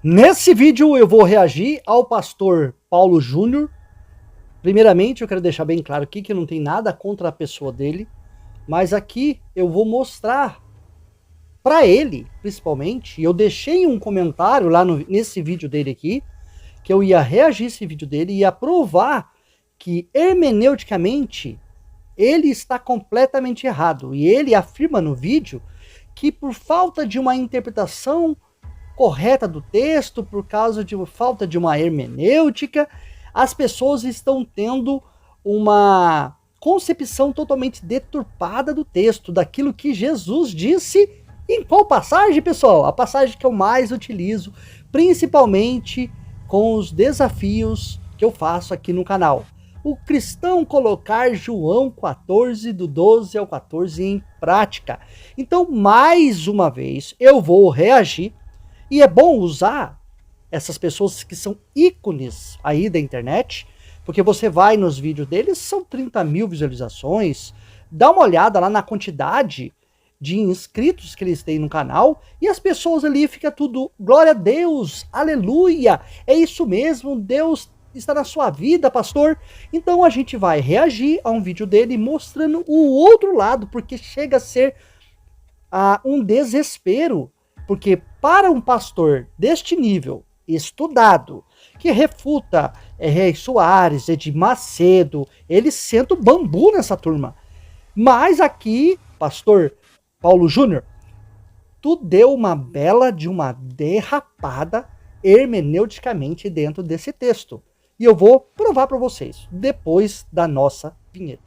Nesse vídeo eu vou reagir ao pastor Paulo Júnior. Primeiramente eu quero deixar bem claro aqui que não tem nada contra a pessoa dele, mas aqui eu vou mostrar para ele, principalmente, e eu deixei um comentário lá nesse vídeo dele aqui, que eu ia reagir esse vídeo dele e ia provar que hermeneuticamente ele está completamente errado. E ele afirma no vídeo que por falta de uma interpretação correta do texto, por causa de falta de uma hermenêutica, as pessoas estão tendo uma concepção totalmente deturpada do texto, daquilo que Jesus disse. Em qual passagem, pessoal? A passagem que eu mais utilizo, principalmente com os desafios que eu faço aqui no canal. O cristão colocar João 14, do 12 ao 14 em prática. Então, mais uma vez, eu vou reagir. E é bom usar essas pessoas que são ícones aí da internet, porque você vai nos vídeos deles, são 30 mil visualizações, dá uma olhada lá na quantidade de inscritos que eles têm no canal, e as pessoas ali ficam tudo, glória a Deus, aleluia, é isso mesmo, Deus está na sua vida, pastor. Então a gente vai reagir a um vídeo dele mostrando o outro lado, porque chega a ser um desespero. Porque para um pastor deste nível, estudado, que refuta Rei Soares, Edir Macedo, ele senta o bambu nessa turma. Mas aqui, pastor Paulo Júnior, tu deu uma bela de uma derrapada hermeneuticamente dentro desse texto. E eu vou provar para vocês, depois da nossa vinheta.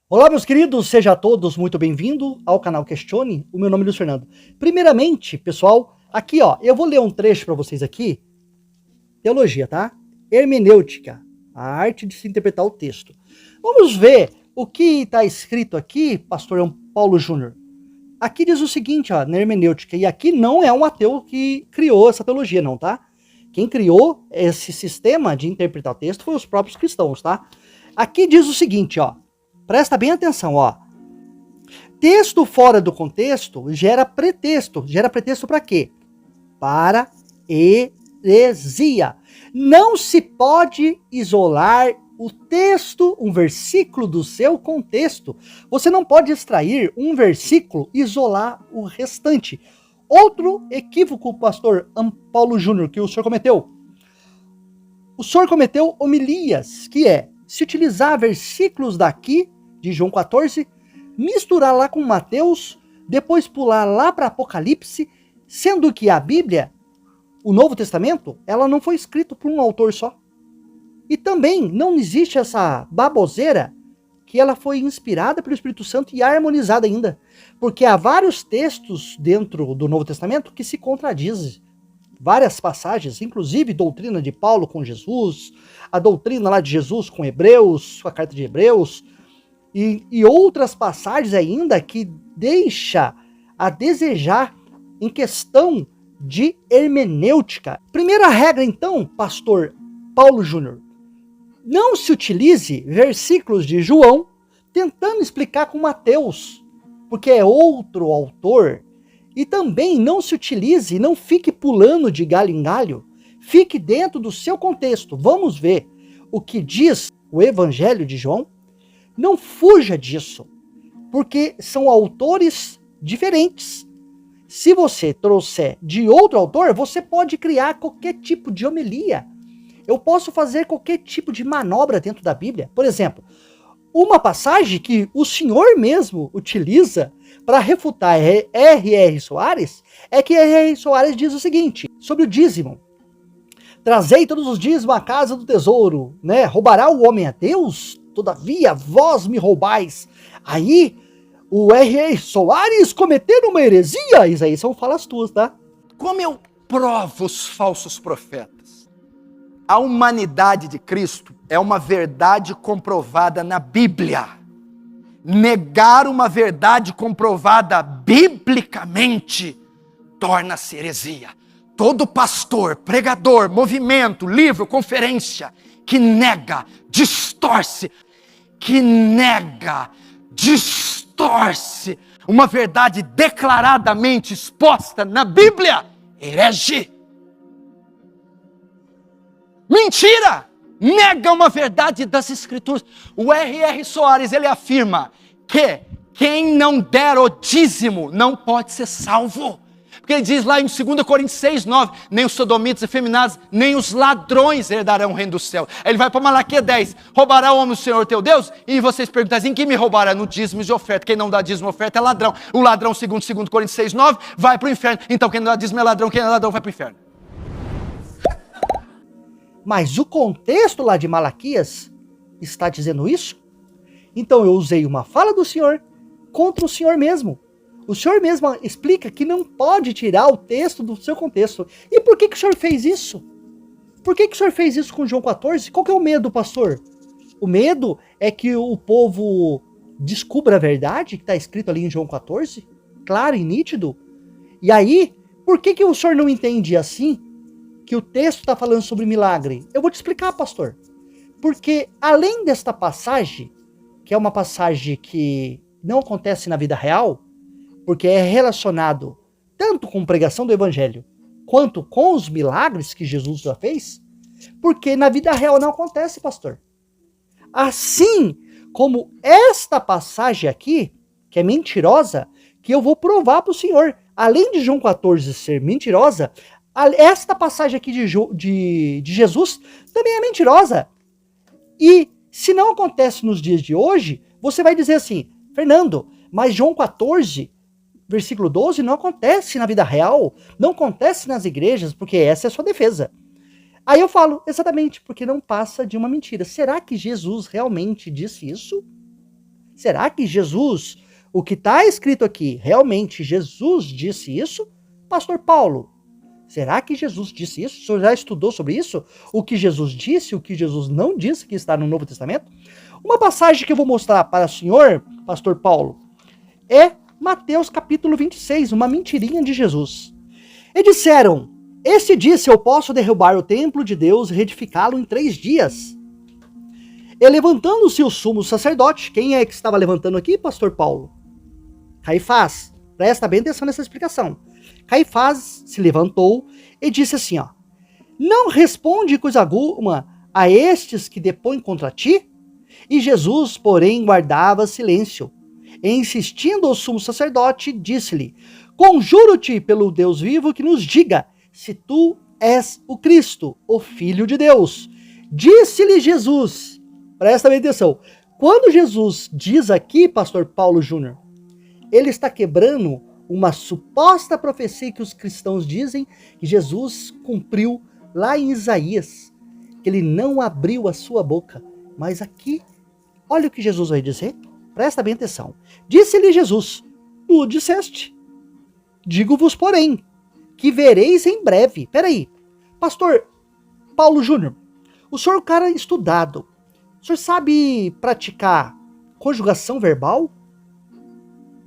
Olá, meus queridos, sejam todos muito bem-vindos ao canal Questione. O meu nome é Luiz Fernando. Primeiramente, pessoal, aqui ó, eu vou ler um trecho para vocês aqui. Teologia, tá? Hermenêutica, a arte de se interpretar o texto. Vamos ver o que está escrito aqui, pastor Paulo Júnior. Aqui diz o seguinte, ó, na hermenêutica, e aqui não é um ateu que criou essa teologia, não, tá? Quem criou esse sistema de interpretar o texto foi os próprios cristãos, tá? Aqui diz o seguinte, ó. Presta bem atenção, ó. Texto fora do contexto gera pretexto. Gera pretexto para quê? Para heresia. Não se pode isolar o texto, um versículo do seu contexto. Você não pode extrair um versículo e isolar o restante. Outro equívoco, pastor Paulo Júnior, que o senhor cometeu. O senhor cometeu homilias, que é se utilizar versículos daqui de João 14, misturar lá com Mateus, depois pular lá para Apocalipse, sendo que a Bíblia, o Novo Testamento, ela não foi escrita por um autor só. E também não existe essa baboseira que ela foi inspirada pelo Espírito Santo e harmonizada ainda. Porque há vários textos dentro do Novo Testamento que se contradizem. Várias passagens, inclusive doutrina de Paulo com Jesus, a doutrina lá de Jesus com Hebreus, a carta de Hebreus, e outras passagens ainda que deixa a desejar em questão de hermenêutica. Primeira regra, então, pastor Paulo Júnior, não se utilize versículos de João tentando explicar com Mateus, porque é outro autor. E também não se utilize, não fique pulando de galho em galho, fique dentro do seu contexto. Vamos ver o que diz o Evangelho de João. Não fuja disso, porque são autores diferentes. Se você trouxer de outro autor, você pode criar qualquer tipo de homilia. Eu posso fazer qualquer tipo de manobra dentro da Bíblia. Por exemplo, uma passagem que o senhor mesmo utiliza para refutar R.R. Soares, é que R.R. Soares diz o seguinte, sobre o dízimo. Trazei todos os dízimos à casa do tesouro, né? Roubará o homem a Deus? Todavia, vós me roubais. Aí, o R.R. Soares cometendo uma heresia. Isso aí são falas tuas, tá? Como eu provo os falsos profetas? A humanidade de Cristo é uma verdade comprovada na Bíblia. Negar uma verdade comprovada biblicamente torna-se heresia. Todo pastor, pregador, movimento, livro, conferência, que nega, distorce uma verdade declaradamente exposta na Bíblia, herege. Mentira! Nega uma verdade das Escrituras. O R.R. Soares, ele afirma que quem não der o dízimo não pode ser salvo. Porque ele diz lá em 2 Coríntios 6:9, nem os sodomitas, efeminados, nem os ladrões herdarão o reino do céu. Aí ele vai para Malaquias 10, roubará o homem o Senhor teu Deus? E vocês perguntam assim, quem me roubará? No dízimo de oferta. Quem não dá dízimo de oferta é ladrão. O ladrão, segundo 2 Coríntios 6:9, vai para o inferno. Então quem não dá dízimo é ladrão, quem é ladrão vai para o inferno. Mas o contexto lá de Malaquias está dizendo isso? Então eu usei uma fala do Senhor contra o Senhor mesmo. O Senhor mesmo explica que não pode tirar o texto do seu contexto. E por que o Senhor fez isso? Por que o Senhor fez isso com João 14? Qual que é o medo, pastor? O medo é que o povo descubra a verdade que está escrito ali em João 14, claro e nítido. E aí, por que o Senhor não entende assim que o texto está falando sobre milagre? Eu vou te explicar, pastor. Porque além desta passagem, que é uma passagem que não acontece na vida real, porque é relacionado tanto com a pregação do evangelho, quanto com os milagres que Jesus já fez, porque na vida real não acontece, pastor. Assim como esta passagem aqui, que é mentirosa, que eu vou provar para o Senhor, além de João 14 ser mentirosa, esta passagem aqui de Jesus também é mentirosa. E se não acontece nos dias de hoje, você vai dizer assim, Fernando, mas João 14... versículo 12, não acontece na vida real, não acontece nas igrejas, porque essa é a sua defesa. Aí eu falo, exatamente, porque não passa de uma mentira. Será que Jesus realmente disse isso? Será que Jesus, o que está escrito aqui, realmente Jesus disse isso? Pastor Paulo, será que Jesus disse isso? O senhor já estudou sobre isso? O que Jesus disse, o que Jesus não disse, que está no Novo Testamento? Uma passagem que eu vou mostrar para o senhor, pastor Paulo, é Mateus capítulo 26, uma mentirinha de Jesus. E disseram, este disse, eu posso derrubar o templo de Deus e reedificá-lo em 3 dias. E levantando-se o sumo sacerdote, quem é que estava levantando aqui, pastor Paulo? Caifás. Presta bem atenção nessa explicação. Caifás se levantou e disse assim, ó, não responde coisa alguma a estes que depõem contra ti? E Jesus, porém, guardava silêncio. E insistindo ao sumo sacerdote, disse-lhe, conjuro-te pelo Deus vivo que nos diga se tu és o Cristo, o Filho de Deus. Disse-lhe Jesus, presta bem atenção, quando Jesus diz aqui, pastor Paulo Júnior, ele está quebrando uma suposta profecia que os cristãos dizem que Jesus cumpriu lá em Isaías, que ele não abriu a sua boca. Mas aqui, olha o que Jesus vai dizer. Presta bem atenção. Disse-lhe Jesus, tu disseste. Digo-vos, porém, que vereis em breve. Peraí, pastor Paulo Júnior, o senhor é um cara estudado. O senhor sabe praticar conjugação verbal?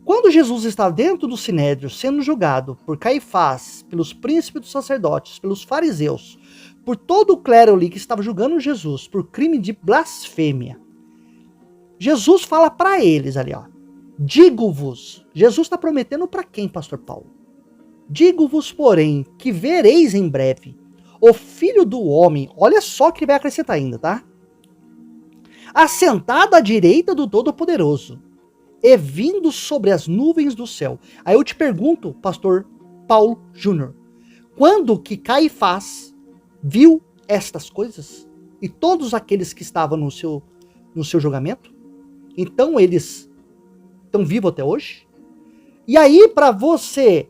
Quando Jesus está dentro do sinédrio, sendo julgado por Caifás, pelos príncipes dos sacerdotes, pelos fariseus, por todo o clero ali que estava julgando Jesus por crime de blasfêmia, Jesus fala para eles ali, ó. Digo-vos. Jesus está prometendo para quem, pastor Paulo? Digo-vos, porém, que vereis em breve o Filho do Homem, olha só o que ele vai acrescentar ainda, tá? Assentado à direita do Todo-Poderoso e vindo sobre as nuvens do céu. Aí eu te pergunto, pastor Paulo Júnior, quando que Caifás viu estas coisas? E todos aqueles que estavam no seu julgamento? Então eles estão vivos até hoje? E aí, para você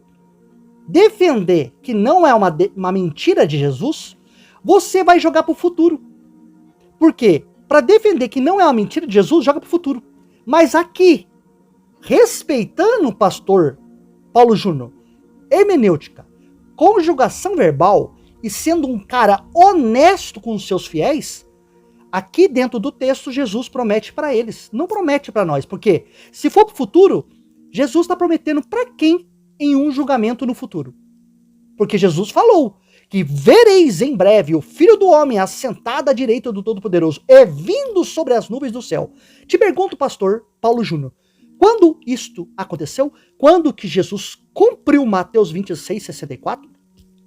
defender que não é uma mentira de Jesus, você vai jogar para o futuro. Por quê? Para defender que não é uma mentira de Jesus, joga para o futuro. Mas aqui, respeitando o pastor Paulo Júnior, hermenêutica, conjugação verbal e sendo um cara honesto com os seus fiéis, aqui dentro do texto, Jesus promete para eles, não promete para nós, porque se for para o futuro, Jesus está prometendo para quem em um julgamento no futuro? Porque Jesus falou que vereis em breve o Filho do Homem assentado à direita do Todo-Poderoso e vindo sobre as nuvens do céu. Te pergunto, pastor Paulo Júnior, quando isto aconteceu? Quando que Jesus cumpriu Mateus 26:64?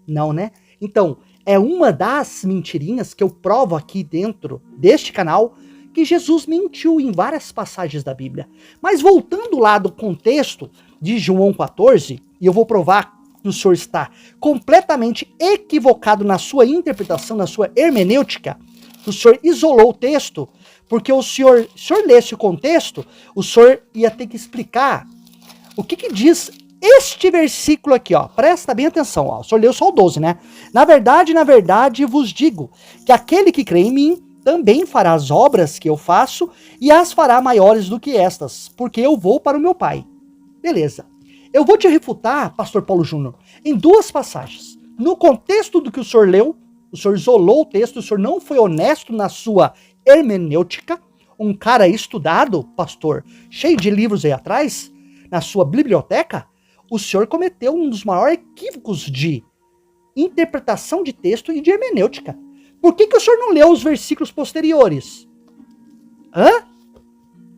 Não, né? Então, é uma das mentirinhas que eu provo aqui dentro deste canal, que Jesus mentiu em várias passagens da Bíblia. Mas voltando lá do contexto de João 14, e eu vou provar que o senhor está completamente equivocado na sua interpretação, na sua hermenêutica, o senhor isolou o texto, porque o senhor lesse o contexto, o senhor ia ter que explicar o que diz este versículo aqui, ó. Presta bem atenção, ó. O senhor leu só o 12, né? Na verdade, vos digo que aquele que crê em mim também fará as obras que eu faço e as fará maiores do que estas, porque eu vou para o meu Pai. Beleza. Eu vou te refutar, pastor Paulo Júnior, em duas passagens. No contexto do que o senhor leu, o senhor isolou o texto, o senhor não foi honesto na sua hermenêutica, um cara estudado, pastor, cheio de livros aí atrás, na sua biblioteca, o senhor cometeu um dos maiores equívocos de interpretação de texto e de hermenêutica. Por que o senhor não leu os versículos posteriores?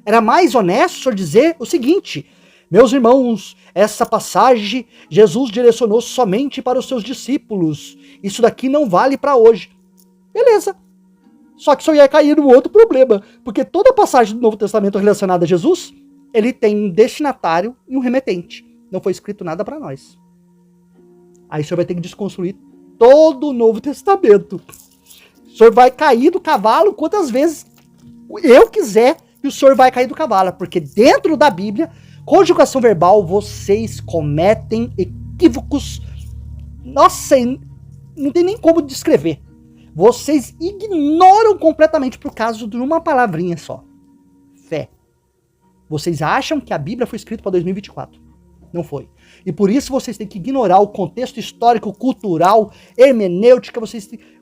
Era mais honesto o senhor dizer o seguinte: meus irmãos, essa passagem Jesus direcionou somente para os seus discípulos. Isso daqui não vale para hoje. Beleza. Só que o senhor ia cair num outro problema, porque toda passagem do Novo Testamento relacionada a Jesus, ele tem um destinatário e um remetente. Não foi escrito nada para nós. Aí o senhor vai ter que desconstruir todo o Novo Testamento. O senhor vai cair do cavalo quantas vezes eu quiser que o senhor vai cair do cavalo, porque dentro da Bíblia, conjugação verbal, vocês cometem equívocos. Nossa, não tem nem como descrever. Vocês ignoram completamente por causa de uma palavrinha só. Fé. Vocês acham que a Bíblia foi escrita para 2024. Não foi. E por isso vocês têm que ignorar o contexto histórico, cultural, hermenêutica,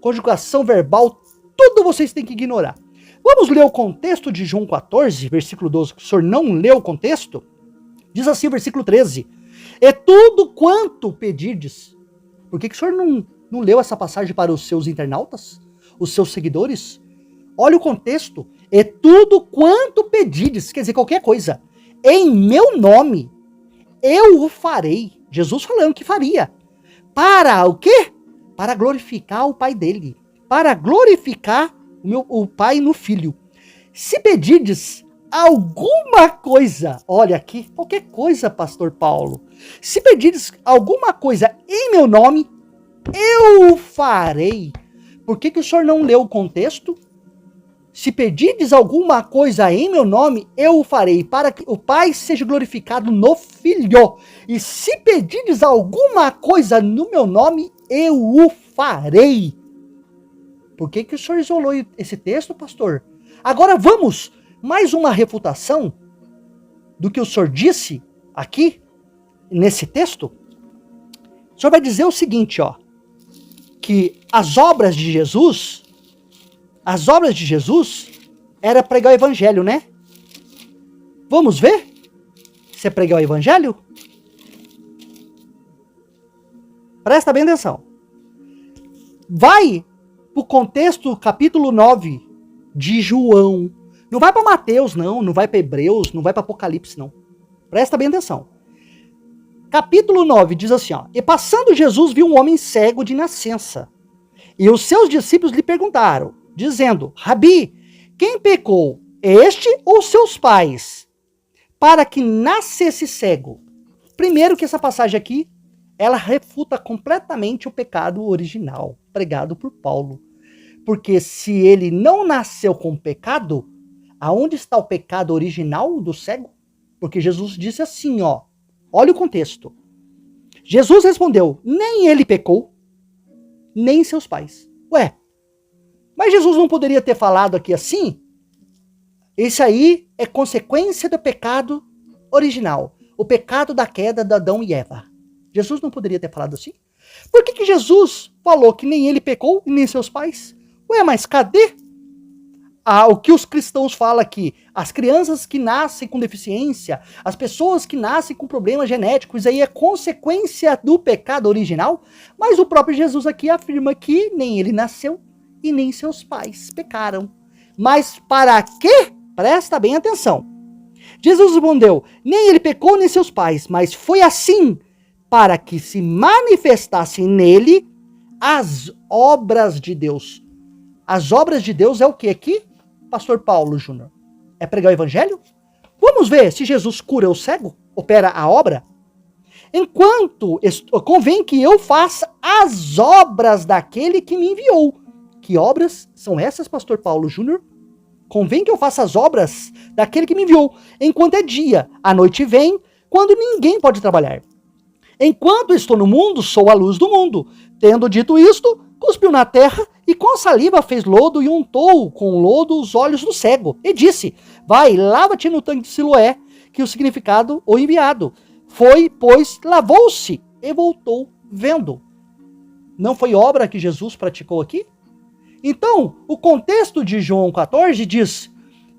conjugação verbal, tudo vocês têm que ignorar. Vamos ler o contexto de João 14, versículo 12, que o senhor não leu o contexto? Diz assim o versículo 13. É tudo quanto pedirdes. Por que o senhor não leu essa passagem para os seus internautas? Os seus seguidores? Olha o contexto. É tudo quanto pedirdes. Quer dizer, qualquer coisa. Em meu nome, eu o farei. Jesus falando que faria. Para o quê? Para glorificar o Pai dele. Para glorificar o Pai no Filho. Se pedirdes alguma coisa, olha aqui, qualquer coisa, pastor Paulo. Se pedirdes alguma coisa em meu nome, eu o farei. Por que o senhor não leu o contexto? Se pedirdes alguma coisa em meu nome, eu o farei, para que o Pai seja glorificado no Filho. E se pedirdes alguma coisa no meu nome, eu o farei. Por que o senhor isolou esse texto, pastor? Agora vamos, mais uma refutação do que o senhor disse aqui, nesse texto. O senhor vai dizer o seguinte, ó, que as obras de Jesus era pregar o evangelho, né? Vamos ver se é pregar o evangelho? Presta bem atenção. Vai pro contexto capítulo 9 de João. Não vai para Mateus, não vai para Hebreus, não vai para Apocalipse, não. Presta bem atenção. Capítulo 9 diz assim, ó: E passando Jesus viu um homem cego de nascença. E os seus discípulos lhe perguntaram, dizendo: Rabi, quem pecou, este ou seus pais, para que nascesse cego? Primeiro que essa passagem aqui, ela refuta completamente o pecado original, pregado por Paulo. Porque se ele não nasceu com pecado, aonde está o pecado original do cego? Porque Jesus disse assim, ó, olha o contexto. Jesus respondeu: nem ele pecou, nem seus pais. Ué, mas Jesus não poderia ter falado aqui assim? Isso aí é consequência do pecado original. O pecado da queda de Adão e Eva. Jesus não poderia ter falado assim? Por que Jesus falou que nem ele pecou e nem seus pais? Ué, mas cadê o que os cristãos falam aqui, as crianças que nascem com deficiência, as pessoas que nascem com problemas genéticos, isso aí é consequência do pecado original, mas o próprio Jesus aqui afirma que nem ele nasceu e nem seus pais pecaram. Mas para quê? Presta bem atenção. Jesus respondeu, nem ele pecou nem seus pais, mas foi assim para que se manifestassem nele as obras de Deus. As obras de Deus é o que aqui? Pastor Paulo Júnior, é pregar o evangelho? Vamos ver se Jesus cura o cego, opera a obra? Enquanto convém que eu faça as obras daquele que me enviou. Que obras são essas, Pastor Paulo Júnior? Convém que eu faça as obras daquele que me enviou. Enquanto é dia, a noite vem, quando ninguém pode trabalhar. Enquanto estou no mundo, sou a luz do mundo. Tendo dito isto, cuspiu na terra e com saliva fez lodo e untou com lodo os olhos do cego. E disse, vai, lava-te no tanque de Siloé, que o significado, o enviado. Foi, pois, lavou-se e voltou vendo. Não foi obra que Jesus praticou aqui? Então, o contexto de João 14 diz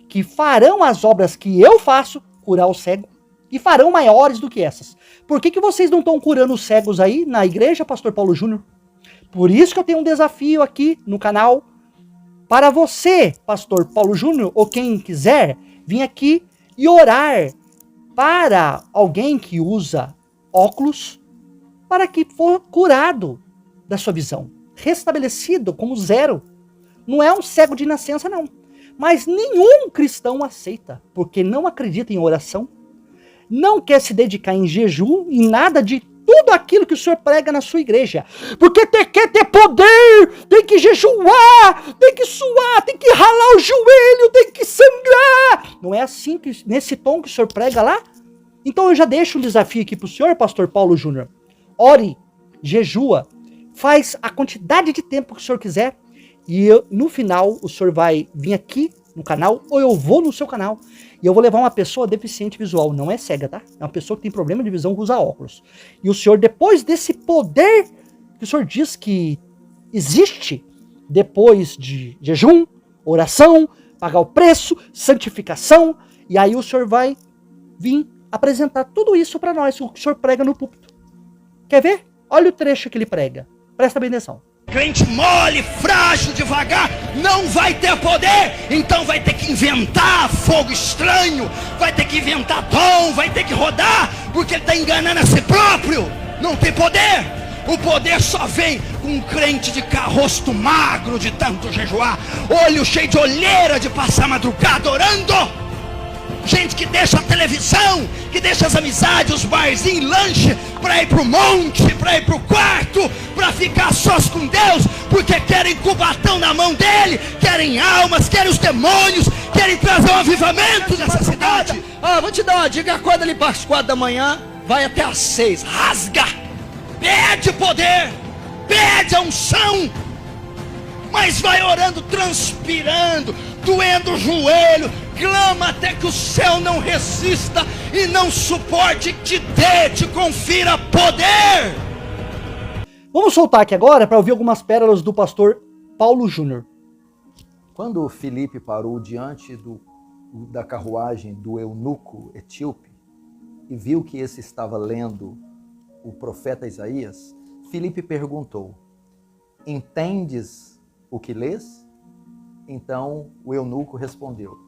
que farão as obras que eu faço, curar o cego, e farão maiores do que essas. Por que vocês não estão curando os cegos aí na igreja, Pastor Paulo Júnior? Por isso que eu tenho um desafio aqui no canal para você, Pastor Paulo Júnior, ou quem quiser, vir aqui e orar para alguém que usa óculos, para que for curado da sua visão, restabelecido como zero. Não é um cego de nascença, não. Mas nenhum cristão aceita, porque não acredita em oração, não quer se dedicar em jejum, em nada de tudo aquilo que o senhor prega na sua igreja. Porque quer ter poder, tem que jejuar, tem que suar, tem que ralar o joelho, tem que sangrar. Não é assim, nesse tom que o senhor prega lá? Então eu já deixo um desafio aqui para o senhor, Pastor Paulo Júnior. Ore, jejua, faz a quantidade de tempo que o senhor quiser. E no final o senhor vai vir aqui no canal, ou eu vou no seu canal, e eu vou levar uma pessoa deficiente visual, não é cega, tá? É uma pessoa que tem problema de visão que usa óculos. E o senhor, depois desse poder que o senhor diz que existe, depois de jejum, oração, pagar o preço, santificação, e aí o senhor vai vir apresentar tudo isso para nós, o que o senhor prega no púlpito. Quer ver? Olha o trecho que ele prega. Presta bem atenção. Crente mole, frágil, devagar, não vai ter poder, então vai ter que inventar fogo estranho, vai ter que inventar dom, vai ter que rodar, porque ele está enganando a si próprio, não tem poder. O poder só vem com um crente de rosto magro de tanto jejuar, olho cheio de olheira de passar madrugada orando. Gente que deixa a televisão, que deixa as amizades, os barzinhos, lanche, para ir para o monte, para ir para o quarto, para ficar sós com Deus, porque querem cubatão na mão dele, querem almas, querem os demônios, querem trazer um avivamento nessa cidade. Vou te dar uma dica, acorda ali para as 4 da manhã, vai até às 6, rasga, pede poder, pede a unção, mas vai orando, transpirando, doendo o joelho, clama até que o céu não resista e não suporte, te confira poder. Vamos soltar aqui agora para ouvir algumas pérolas do pastor Paulo Júnior. Quando Filipe parou diante da carruagem do eunuco etíope e viu que esse estava lendo o profeta Isaías, Filipe perguntou, entendes o que lês? Então o eunuco respondeu,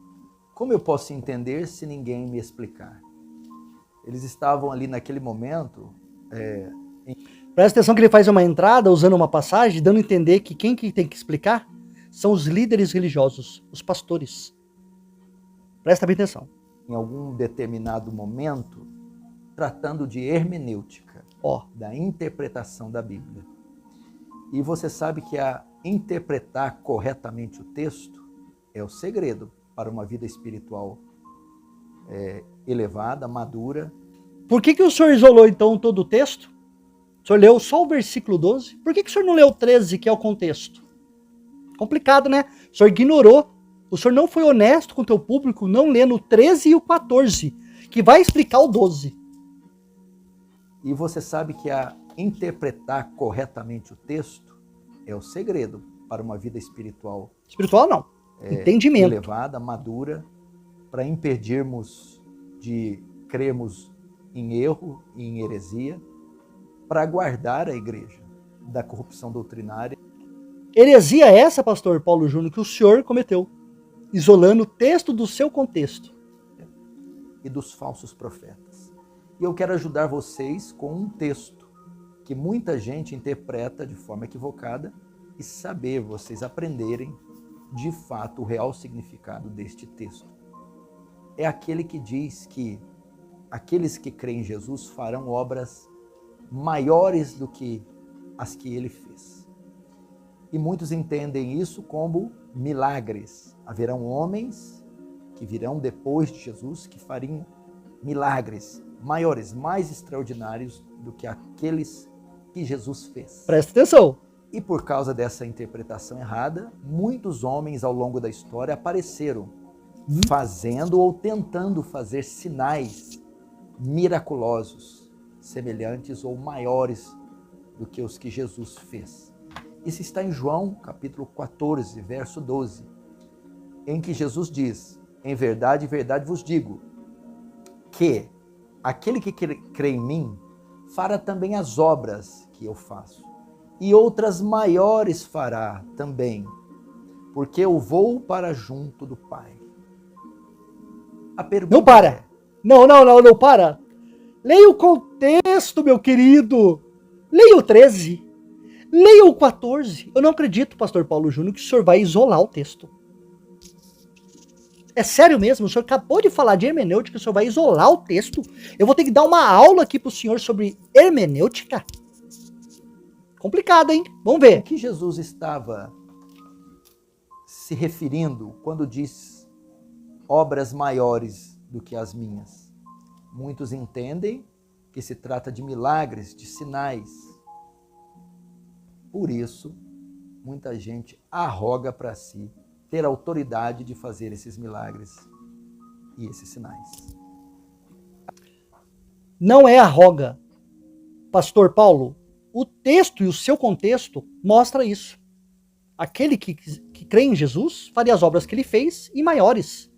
como eu posso entender se ninguém me explicar? Eles estavam ali naquele momento... Presta atenção que ele faz uma entrada usando uma passagem, dando a entender que quem que tem que explicar são os líderes religiosos, os pastores. Presta bem atenção. Em algum determinado momento, tratando de hermenêutica, da interpretação da Bíblia. E você sabe que interpretar corretamente o texto é o segredo para uma vida espiritual elevada, madura. Por que o senhor isolou então todo o texto? O senhor leu só o versículo 12? Por que o senhor não leu o 13, que é o contexto? Complicado, né? O senhor ignorou. O senhor não foi honesto com o teu público, não lendo o 13 e o 14, que vai explicar o 12. E você sabe que interpretar corretamente o texto é o segredo para uma vida espiritual. Espiritual não. entendimento, elevada, madura, para impedirmos de crermos em erro e em heresia, para guardar a igreja da corrupção doutrinária. Heresia essa, pastor Paulo Júnior, que o senhor cometeu, isolando o texto do seu contexto. E dos falsos profetas. E eu quero ajudar vocês com um texto que muita gente interpreta de forma equivocada e saber vocês aprenderem de fato o real significado deste texto. É aquele que diz que aqueles que creem em Jesus farão obras maiores do que as que ele fez. E muitos entendem isso como milagres. Haverão homens que virão depois de Jesus que fariam milagres maiores, mais extraordinários do que aqueles que Jesus fez. Presta atenção. E por causa dessa interpretação errada, muitos homens ao longo da história apareceram fazendo ou tentando fazer sinais miraculosos, semelhantes ou maiores do que os que Jesus fez. Isso está em João, capítulo 14, verso 12, em que Jesus diz: em verdade, vos digo, que aquele que crê em mim fará também as obras que eu faço, e outras maiores fará também, porque eu vou para junto do Pai. A pergunta Não para. Não para. Leia o contexto, meu querido. Leia o 13. Leia o 14. Eu não acredito, pastor Paulo Júnior, que o senhor vai isolar o texto. É sério mesmo? O senhor acabou de falar de hermenêutica, o senhor vai isolar o texto? Eu vou ter que dar uma aula aqui pro senhor sobre hermenêutica? Complicado, hein? Vamos ver. O que Jesus estava se referindo quando diz obras maiores do que as minhas? Muitos entendem que se trata de milagres, de sinais. Por isso, muita gente arroga para si ter autoridade de fazer esses milagres e esses sinais. Não é arroga, pastor Paulo. O texto e o seu contexto mostra isso. Aquele que crê em Jesus faria as obras que ele fez e maiores.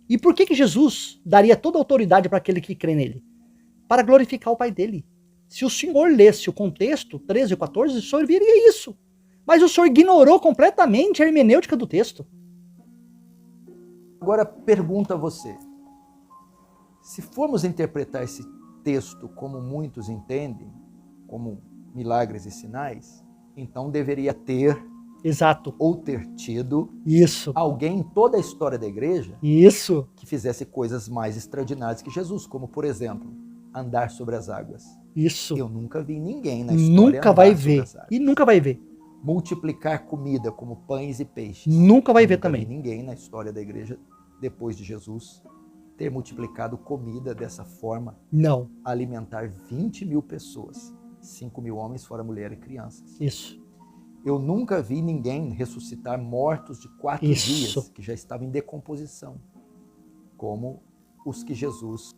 E por que Jesus daria toda a autoridade para aquele que crê nele? Para glorificar o Pai dele. Se o senhor lesse o contexto, 13 e 14, o senhor viria isso. Mas o senhor ignorou completamente a hermenêutica do texto. Agora pergunta a você, se formos interpretar esse texto como muitos entendem, como milagres e sinais, então deveria ter, exato, ou ter tido, isso, alguém em toda a história da igreja, isso, que fizesse coisas mais extraordinárias que Jesus, como por exemplo, andar sobre as águas. Isso. Eu nunca vi ninguém na história nunca vai ver. E nunca vai ver. Multiplicar comida como pães e peixes. Nunca vai ver também. Vi ninguém na história da igreja, depois de Jesus, ter multiplicado comida dessa forma. Não. Alimentar 20 mil pessoas. 5 mil homens, fora mulher e crianças. Isso. Eu nunca vi ninguém ressuscitar mortos de 4 dias, que já estavam em decomposição, como os que Jesus...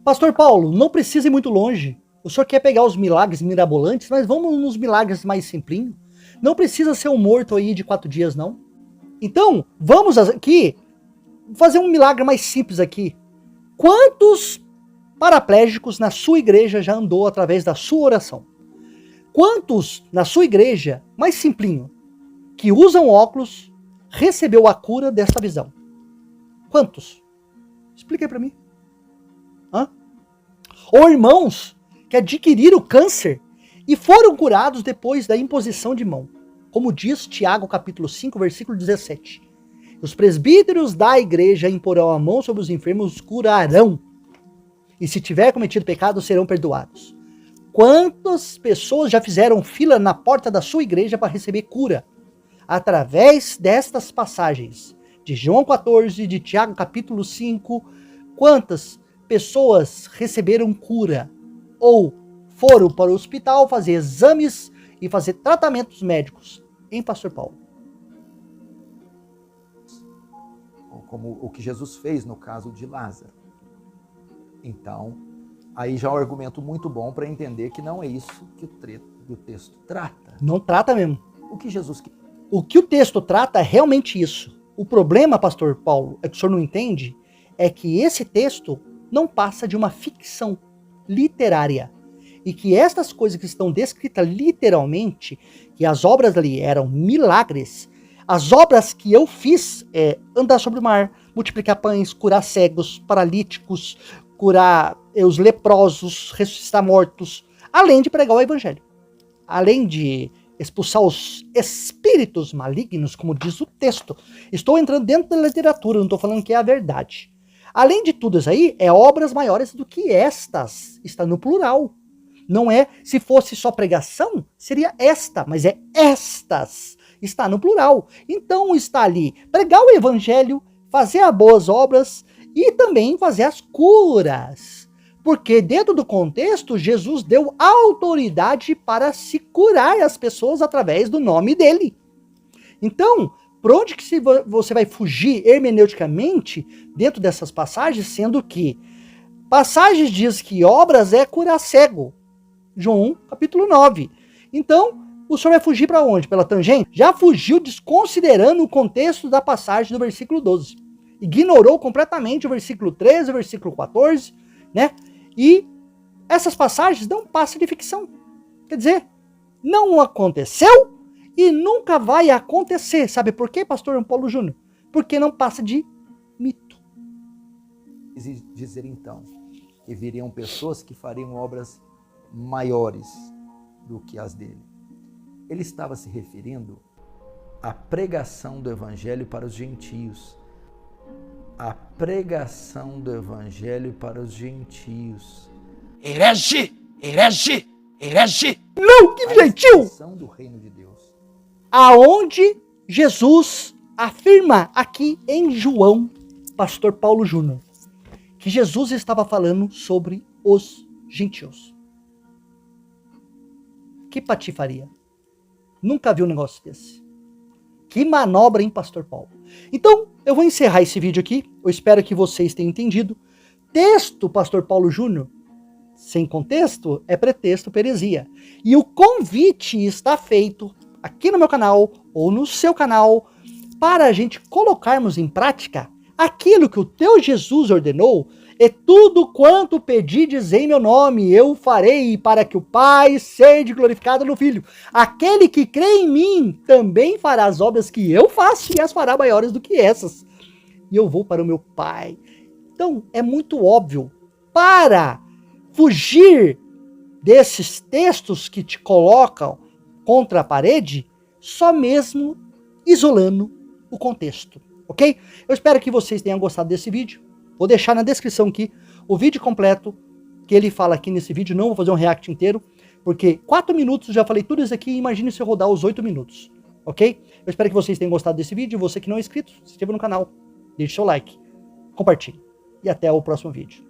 Pastor Paulo, não precisa ir muito longe. O senhor quer pegar os milagres mirabolantes, mas vamos nos milagres mais simplinhos. Não precisa ser um morto aí de 4 dias, não. Então, vamos aqui fazer um milagre mais simples aqui. Quantos paraplégicos na sua igreja já andou através da sua oração? Quantos na sua igreja, mais simplinho, que usam óculos, recebeu a cura desta visão? Quantos? Explica aí pra mim. Hã? Ou irmãos que adquiriram câncer e foram curados depois da imposição de mão. Como diz Tiago capítulo 5, versículo 17. Os presbíteros da igreja imporão a mão sobre os enfermos, os curarão. E se tiver cometido pecado, serão perdoados. Quantas pessoas já fizeram fila na porta da sua igreja para receber cura? Através destas passagens de João 14, de Tiago capítulo 5, quantas pessoas receberam cura? Ou foram para o hospital fazer exames e fazer tratamentos médicos? Hein, pastor Paulo? Como o que Jesus fez no caso de Lázaro. Então, aí já é um argumento muito bom para entender que não é isso que o texto trata. Não trata mesmo. O que Jesus... O que o texto trata é realmente isso. O problema, pastor Paulo, é que o senhor não entende, é que esse texto não passa de uma ficção literária. E que estas coisas que estão descritas literalmente, que as obras ali eram milagres, as obras que eu fiz é andar sobre o mar, multiplicar pães, curar cegos, paralíticos, curar os leprosos, ressuscitar mortos, além de pregar o evangelho. Além de expulsar os espíritos malignos, como diz o texto. Estou entrando dentro da literatura, não estou falando que é a verdade. Além de tudo isso aí, é obras maiores do que estas. Está no plural. Não é, se fosse só pregação, seria esta, mas é estas. Está no plural. Então está ali pregar o evangelho, fazer as boas obras e também fazer as curas. Porque dentro do contexto, Jesus deu autoridade para se curar as pessoas através do nome dele. Então, por onde que você vai fugir hermeneuticamente dentro dessas passagens, sendo que passagens diz que obras é curar cego. João 1, capítulo 9. Então, o senhor vai fugir para onde? Pela tangente? Já fugiu desconsiderando o contexto da passagem do versículo 12. Ignorou completamente o versículo 13, o versículo 14, né? E essas passagens não passam de ficção. Quer dizer, não aconteceu e nunca vai acontecer. Sabe por quê, pastor Paulo Júnior? Porque não passa de mito. Dizer então que viriam pessoas que fariam obras maiores do que as dele. Ele estava se referindo à pregação do evangelho para os gentios. A pregação do evangelho para os gentios. Herege! Herege! Herege! Não, que gentil! Do reino de Deus. Aonde Jesus afirma aqui em João, pastor Paulo Júnior, que Jesus estava falando sobre os gentios. Que patifaria. Nunca vi um negócio desse. Que manobra, hein, pastor Paulo? Então, eu vou encerrar esse vídeo aqui. Eu espero que vocês tenham entendido. Texto, pastor Paulo Júnior, sem contexto, é pretexto para heresia. E o convite está feito aqui no meu canal, ou no seu canal, para a gente colocarmos em prática aquilo que o teu Jesus ordenou. É tudo quanto pedides em meu nome, eu farei, para que o Pai seja glorificado no Filho. Aquele que crê em mim também fará as obras que eu faço e as fará maiores do que essas. E eu vou para o meu Pai. Então, é muito óbvio. Para fugir desses textos que te colocam contra a parede, só mesmo isolando o contexto, ok? Eu espero que vocês tenham gostado desse vídeo. Vou deixar na descrição aqui o vídeo completo que ele fala aqui nesse vídeo. Não vou fazer um react inteiro, porque 4 minutos eu já falei tudo isso aqui. Imagine se eu rodar os 8 minutos, ok? Eu espero que vocês tenham gostado desse vídeo. Você que não é inscrito, se inscreva no canal, deixe seu like, compartilhe. E até o próximo vídeo.